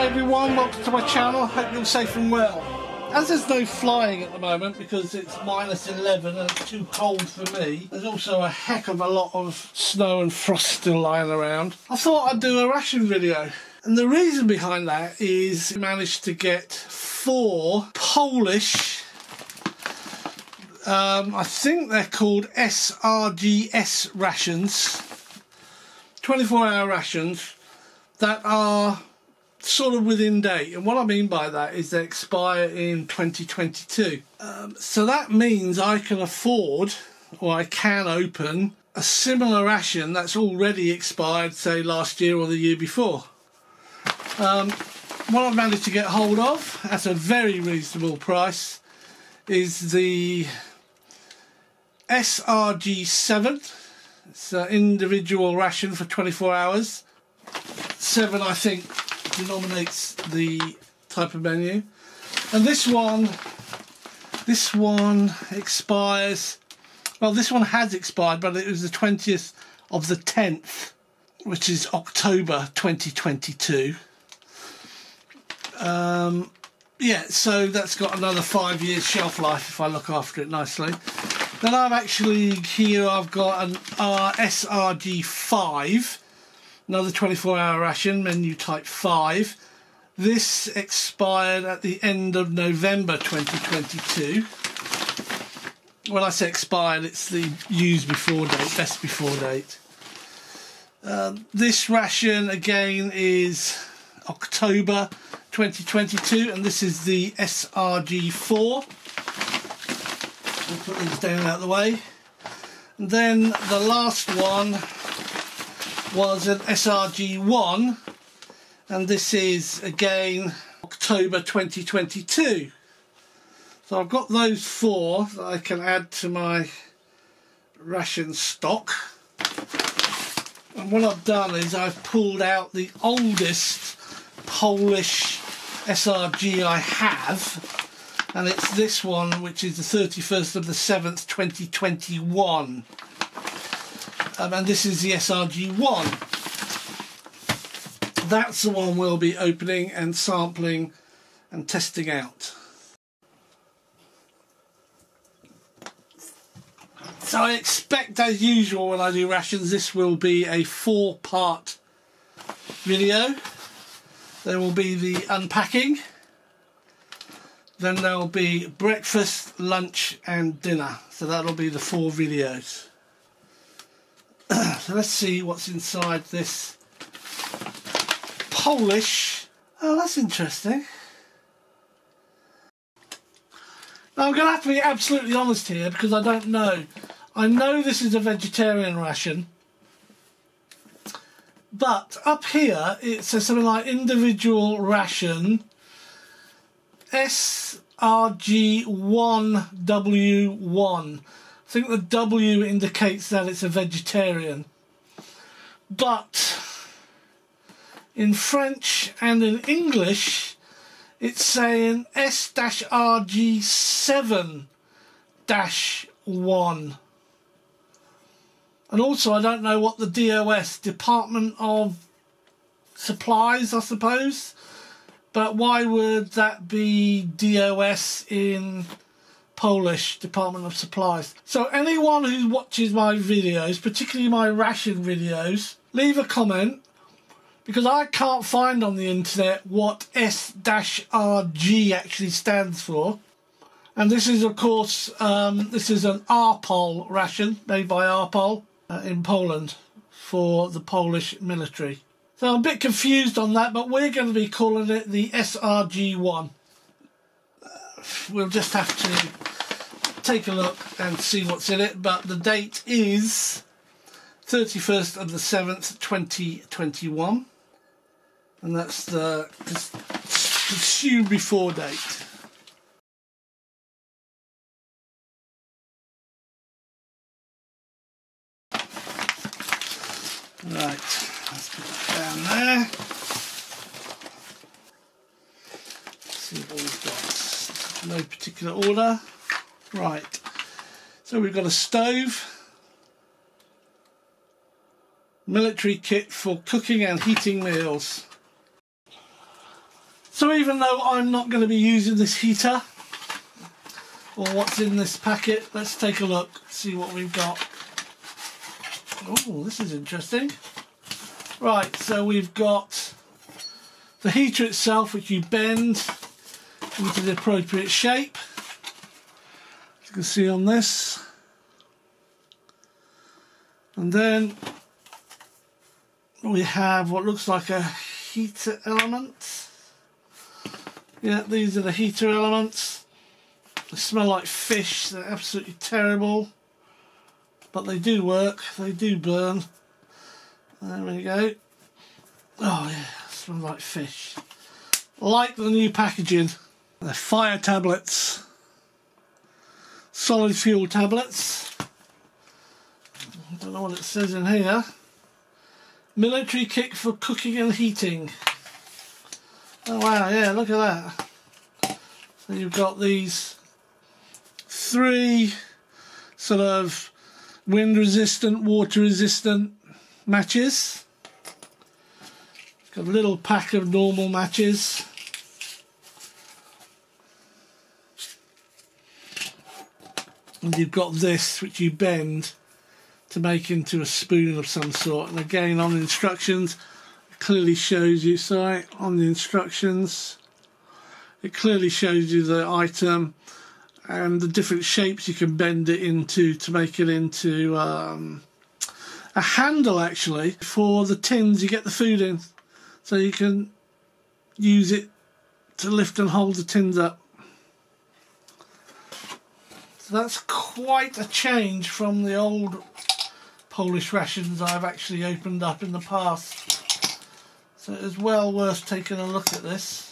Hi everyone, welcome to my channel, hope you're safe and well. As there's no flying at the moment because it's -11 and it's too cold for me, there's also a heck of a lot of snow and frost still lying around, I thought I'd do a ration video. And the reason behind that is I managed to get 4 Polish, I think they're called S-RG-S rations, 24-hour rations that are sort of within date. And what I mean by that is they expire in 2022. So that means I can afford, or I can open, a similar ration that's already expired, say last year or the year before. What I've managed to get hold of at a very reasonable price is the S-RG-7. It's an individual ration for 24 hours. 7, I think, denominates the type of menu. And this one expires, well, this one has expired, but it was the 20th of the 10th, which is October 2022. Yeah, so that's got another 5 years shelf life if I look after it nicely. Then I've got an S-RG-5, another 24-hour ration, menu type 5. This expired at the end of November 2022. When I say expired, it's the used before date, best before date. This ration again is October 2022, and this is the S-RG-4. We'll put these down out of the way. And then the last one was an S-RG-1, and this is again October 2022. So I've got those 4 that I can add to my ration stock. And what I've done is I've pulled out the oldest Polish S-RG I have, and it's this one, which is the 31st of the 7th 2021. And this is the S-RG-1. That's the one we'll be opening and sampling and testing out. So I expect, as usual when I do rations, this will be a 4-part video. There will be the unpacking, then there will be breakfast, lunch and dinner. So that'll be the 4 videos. So let's see what's inside this Polish. Oh, that's interesting. Now I'm going to have to be absolutely honest here because I don't know. I know this is a vegetarian ration, but up here it says something like individual ration S-RG-1W1. I think the W indicates that it's a vegetarian, but in French and in English it's saying S-RG-7-1. And also I don't know what the DOS, Department of Supplies, I suppose, but why would that be DOS in Polish, Department of Supplies? So anyone who watches my videos, particularly my ration videos, leave a comment, because I can't find on the internet what S-RG actually stands for. And this is, of course, this is an RPOL ration made by RPOL in Poland for the Polish military. So I'm a bit confused on that, but we're going to be calling it the S-RG-1. We'll just have to take a look and see what's in it, but the date is 31st of the 7th 2021, and that's the consumed before date. Right, let's put that down there. Let's see what we've got. No particular order. Right, so we've got a stove, military kit for cooking and heating meals. So even though I'm not going to be using this heater or what's in this packet, let's take a look, see what we've got. Oh, this is interesting. Right, so we've got the heater itself, which you bend into the appropriate shape, as you can see on this. And then we have what looks like a heater element. Yeah, these are the heater elements. They smell like fish, they're absolutely terrible, but they do work, they do burn. There we go. Oh yeah, smell like fish. Like the new packaging. They're fire tablets. Solid fuel tablets. I don't know what it says in here. Military kit for cooking and heating. Oh wow, yeah, look at that. So you've got these 3 sort of wind resistant, water resistant matches. Got a little pack of normal matches. And you've got this, which you bend to make into a spoon of some sort. And again, on the instructions, it clearly shows you, sorry, on the instructions, it clearly shows you the item and the different shapes you can bend it into to make it into a handle, actually, for the tins you get the food in. So you can use it to lift and hold the tins up. So that's quite a change from the old Polish rations I've actually opened up in the past. So it is well worth taking a look at this.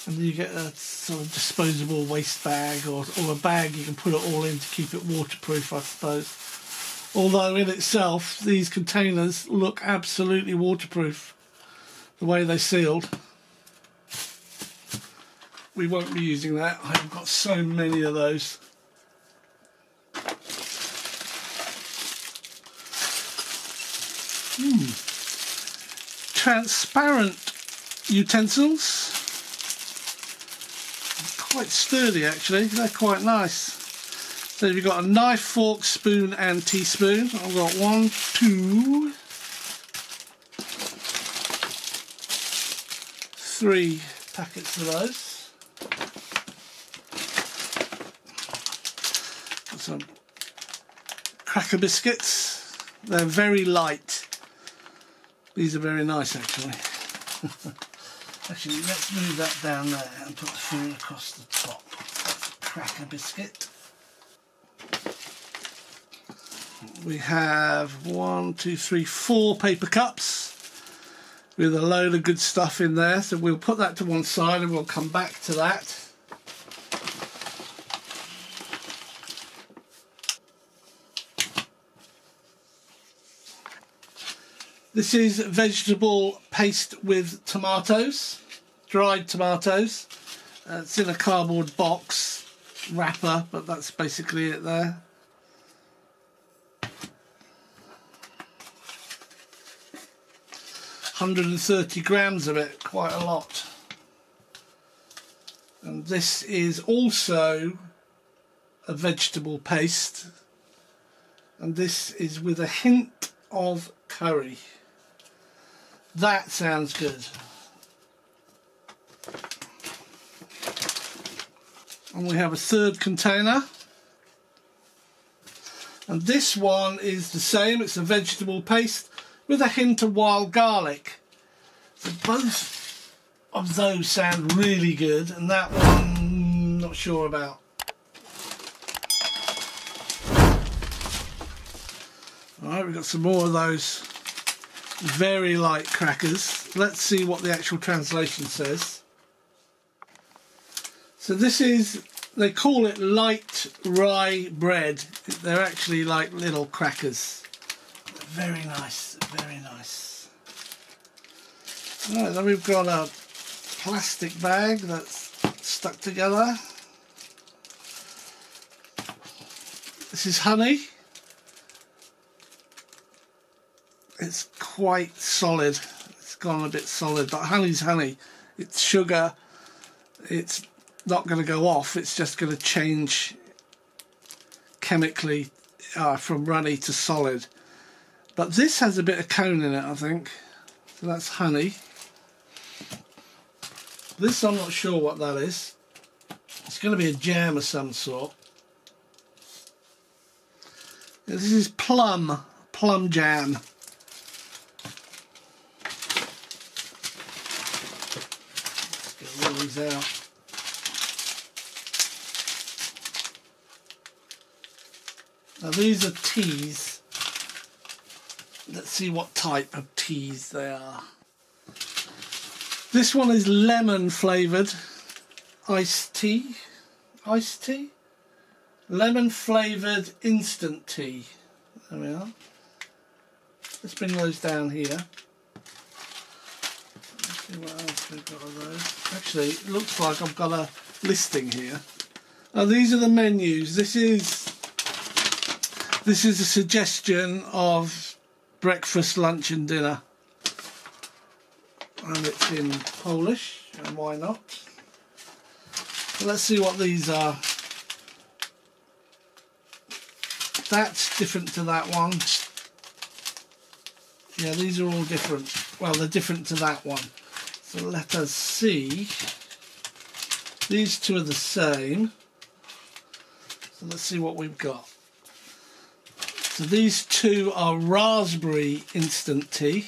And you get a sort of disposable waste bag or a bag you can put it all in to keep it waterproof, I suppose. Although in itself, these containers look absolutely waterproof, the way they're sealed. We won't be using that. I've got so many of those. Transparent utensils. Quite sturdy actually, they're quite nice. So you've got a knife, fork, spoon and teaspoon. I've got 1, 2, 3 packets of those. Got some cracker biscuits. They're very light. These are very nice actually. Actually, let's move that down there and put the food across the top. That's a cracker biscuit. We have 1, 2, 3, 4 paper cups with a load of good stuff in there. So we'll put that to one side and we'll come back to that. This is vegetable paste with tomatoes, dried tomatoes. It's in a cardboard box wrapper, but that's basically it there. £130 grams of it, quite a lot. And this is also a vegetable paste, and this is with a hint of curry. That sounds good. And we have a third container. And this one is the same, it's a vegetable paste with a hint of wild garlic. So both of those sound really good, and that one, not sure about. Alright, we've got some more of those very light crackers. Let's see what the actual translation says. So this is, they call it light rye bread. They're actually like little crackers. Very nice, very nice. Right, then we've got a plastic bag that's stuck together. This is honey. It's quite solid. It's gone a bit solid, but honey's honey. It's sugar. It's not going to go off. It's just going to change chemically from runny to solid. But this has a bit of cone in it, I think. So that's honey. This I'm not sure what that is. It's going to be a jam of some sort. This is plum jam. Let's get all these out. Now these are teas. Let's see what type of teas they are. This one is lemon flavoured iced tea. Iced tea? Lemon flavoured instant tea. There we are. Let's bring those down here. Let's see what else we've got of those. Actually, it looks like I've got a listing here. Now these are the menus. This is a suggestion of breakfast, lunch and dinner. And it's in Polish, and why not? So let's see what these are. That's different to that one. Yeah, these are all different. Well, they're different to that one. So let us see. These two are the same. So let's see what we've got. So these two are raspberry instant tea.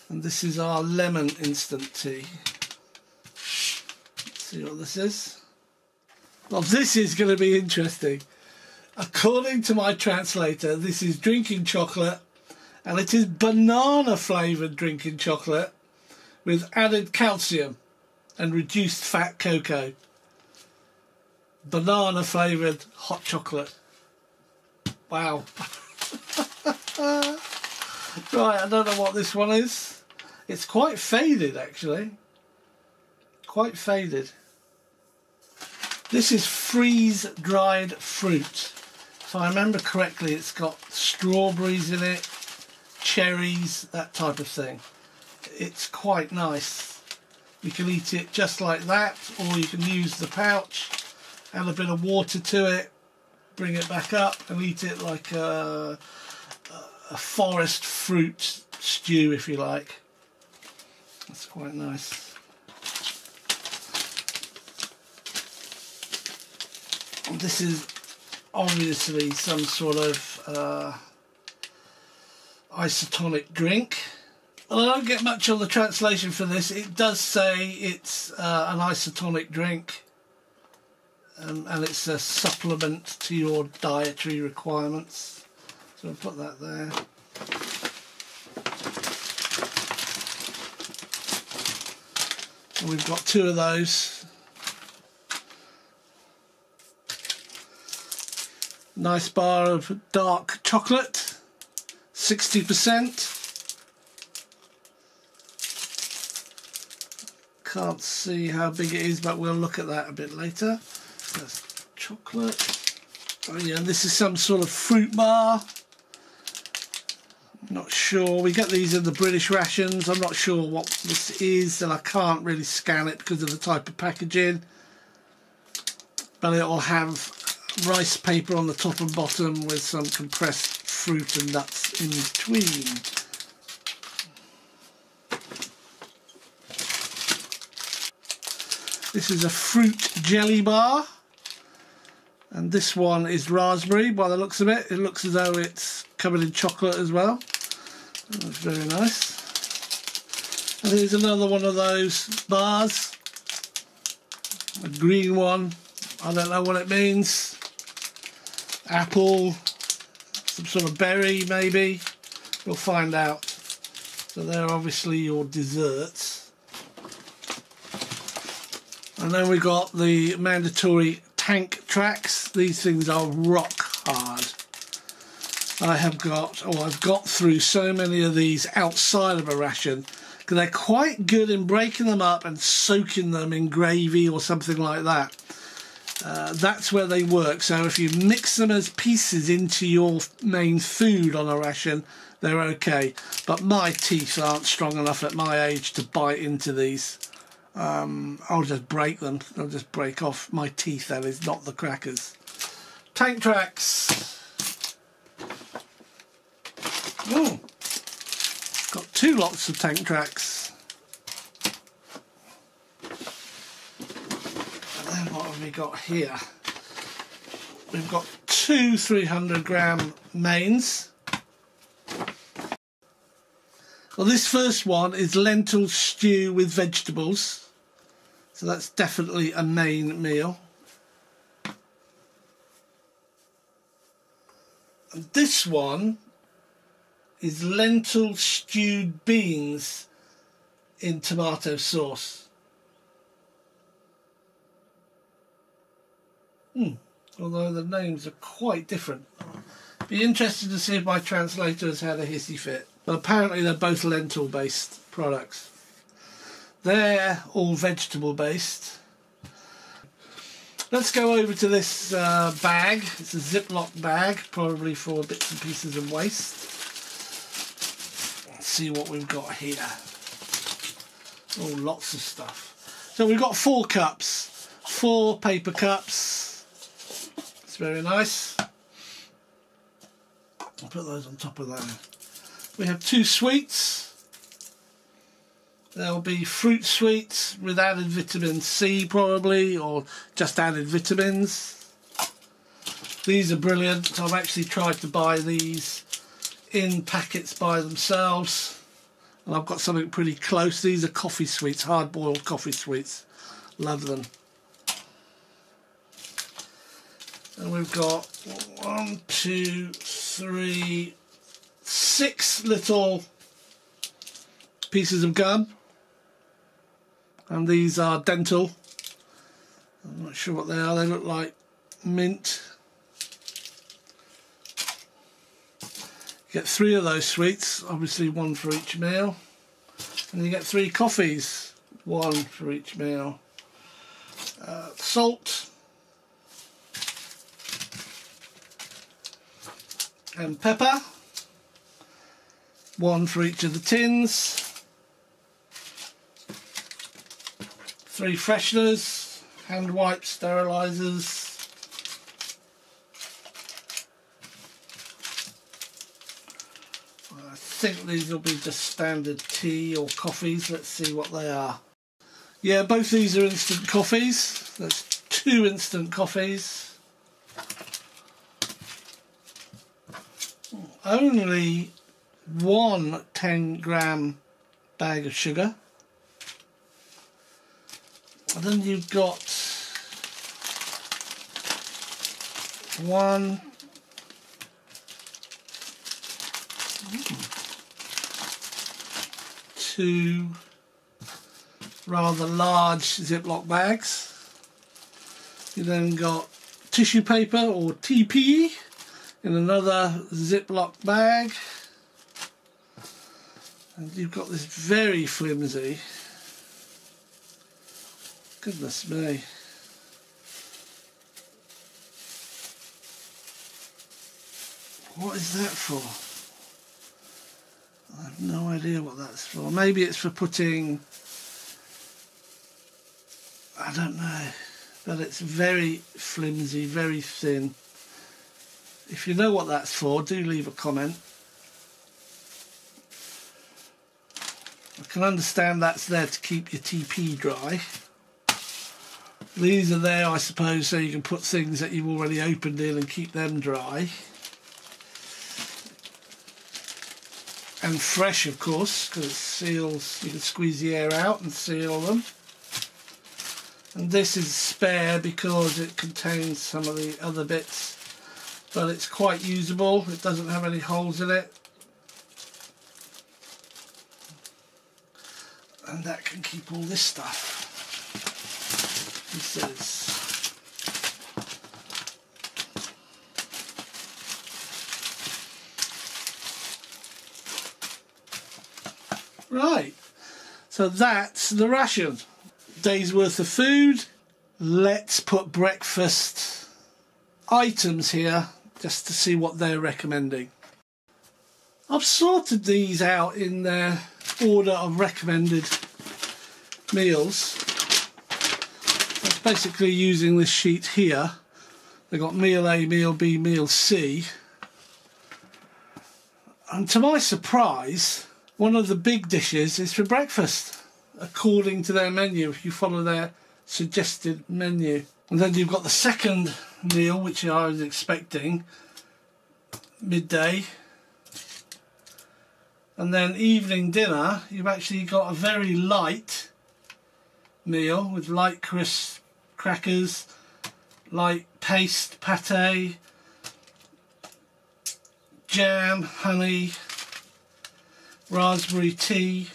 And this is our lemon instant tea. Let's see what this is. Well, this is going to be interesting. According to my translator, this is drinking chocolate, and it is banana flavoured drinking chocolate with added calcium and reduced fat cocoa. Banana flavoured hot chocolate. Wow. Right, I don't know what this one is. It's quite faded, actually. Quite faded. This is freeze-dried fruit. If I remember correctly, it's got strawberries in it, cherries, that type of thing. It's quite nice. You can eat it just like that, or you can use the pouch, add a bit of water to it, bring it back up and eat it like a forest fruit stew, if you like. That's quite nice. This is obviously some sort of isotonic drink. Well, I don't get much on the translation for this. It does say it's an isotonic drink, and it's a supplement to your dietary requirements. So I'll put that there. And we've got two of those. Nice bar of dark chocolate, 60%. Can't see how big it is, but we'll look at that a bit later. That's chocolate. Oh yeah, this is some sort of fruit bar. Not sure. We get these in the British rations. I'm not sure what this is, and I can't really scan it because of the type of packaging. But it will have rice paper on the top and bottom with some compressed fruit and nuts in between. This is a fruit jelly bar, and this one is raspberry by the looks of it. It looks as though it's covered in chocolate as well. That's very nice. And here's another one of those bars, a green one. I don't know what it means. Apple, some sort of berry maybe. We'll find out. So they're obviously your desserts. And then we got the mandatory tank tracks. These things are rock hard. I've got through so many of these outside of a ration because they're quite good in breaking them up and soaking them in gravy or something like that. that's where they work. So if you mix them as pieces into your main food on a ration, they're okay. But my teeth aren't strong enough at my age to bite into these. I'll just break them. I'll just break off my teeth, that is, not the crackers. Tank tracks. Oh, got 2 lots of tank tracks. And then what have we got here? We've got 2 300-gram mains. Well, this first one is lentil stew with vegetables, so that's definitely a main meal. And this one is lentil stewed beans in tomato sauce. Although the names are quite different. Be interested to see if my translator has had a hissy fit. But apparently they're both lentil based products. They're all vegetable based. Let's go over to this bag. It's a Ziploc bag, probably for bits and pieces of waste. Let's see what we've got here. Oh, lots of stuff. So we've got 4 cups, 4 paper cups. It's very nice. I'll put those on top of that. We have 2 sweets. There'll be fruit sweets with added vitamin C probably, or just added vitamins. These are brilliant. I've actually tried to buy these in packets by themselves, and I've got something pretty close. These are coffee sweets, hard-boiled coffee sweets. Love them. And we've got 1, 2, 3, 6 little pieces of gum, and these are dental. I'm not sure what they are. They look like mint. You get 3 of those sweets, obviously 1 for each meal, and you get 3 coffees, 1 for each meal. Salt and pepper, 1 for each of the tins. 3 fresheners, hand wipes, sterilisers. I think these will be just standard tea or coffees. Let's see what they are. Yeah, both these are instant coffees. That's 2 instant coffees. Only 1 10-gram bag of sugar. And then you've got 1, 2 rather large Ziploc bags. You then got tissue paper or TP in another Ziploc bag. And you've got this very flimsy, goodness me, what is that for? I have no idea what that's for. Maybe it's for putting, I don't know, but it's very flimsy, very thin. If you know what that's for, do leave a comment. I can understand that's there to keep your TP dry. These are there, I suppose, so you can put things that you've already opened in and keep them dry. And fresh, of course, because it seals, you can squeeze the air out and seal them. And this is spare because it contains some of the other bits, but it's quite usable. It doesn't have any holes in it. And that can keep all this stuff. This is right. So that's the ration. Day's worth of food. let's put breakfast items here just to see what they're recommending. I've sorted these out in their order of recommended meals. That's basically using this sheet here. They've got meal A, meal B, meal C. And to my surprise, one of the big dishes is for breakfast, according to their menu, if you follow their suggested menu. And then you've got the second meal, which I was expecting, midday. And then evening dinner, you've actually got a very light meal with light crisp crackers, light paste, pate, jam, honey, raspberry tea.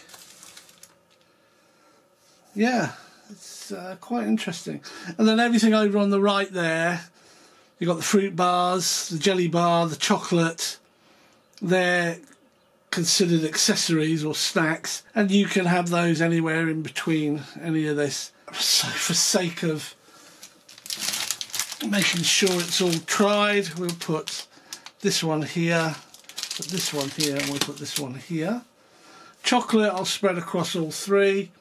Yeah, it's quite interesting. And then everything over on the right there, you've got the fruit bars, the jelly bar, the chocolate. They're considered accessories or snacks, and you can have those anywhere in between any of this. So for sake of making sure it's all tried, we'll put this one here, put this one here, and we'll put this one here. Chocolate I'll spread across all three.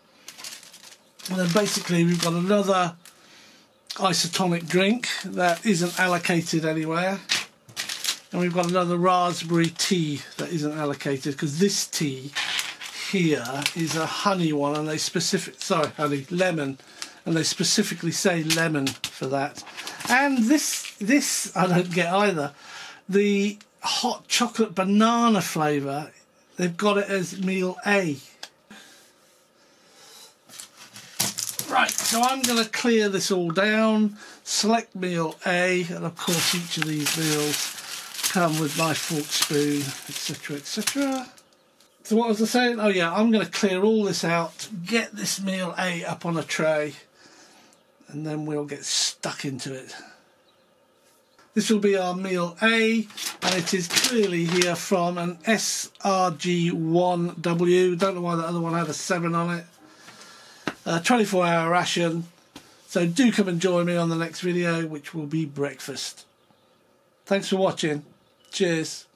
And then basically we've got another isotonic drink that isn't allocated anywhere. And we've got another raspberry tea that isn't allocated, because this tea here is a honey one, and they lemon, and they specifically say lemon for that. And this I don't get either. The hot chocolate banana flavour, they've got it as meal A. Right, so I'm going to clear this all down, select meal A, and of course each of these meals come with my fork, spoon, etc, etc. So what was I saying? Oh yeah, I'm going to clear all this out, get this meal A up on a tray, and then we'll get stuck into it. This will be our meal A, and it is clearly here from an S-RG-1W. Don't know why the other one had a 7 on it. 24-hour ration. So do come and join me on the next video, which will be breakfast. Thanks for watching. Cheers.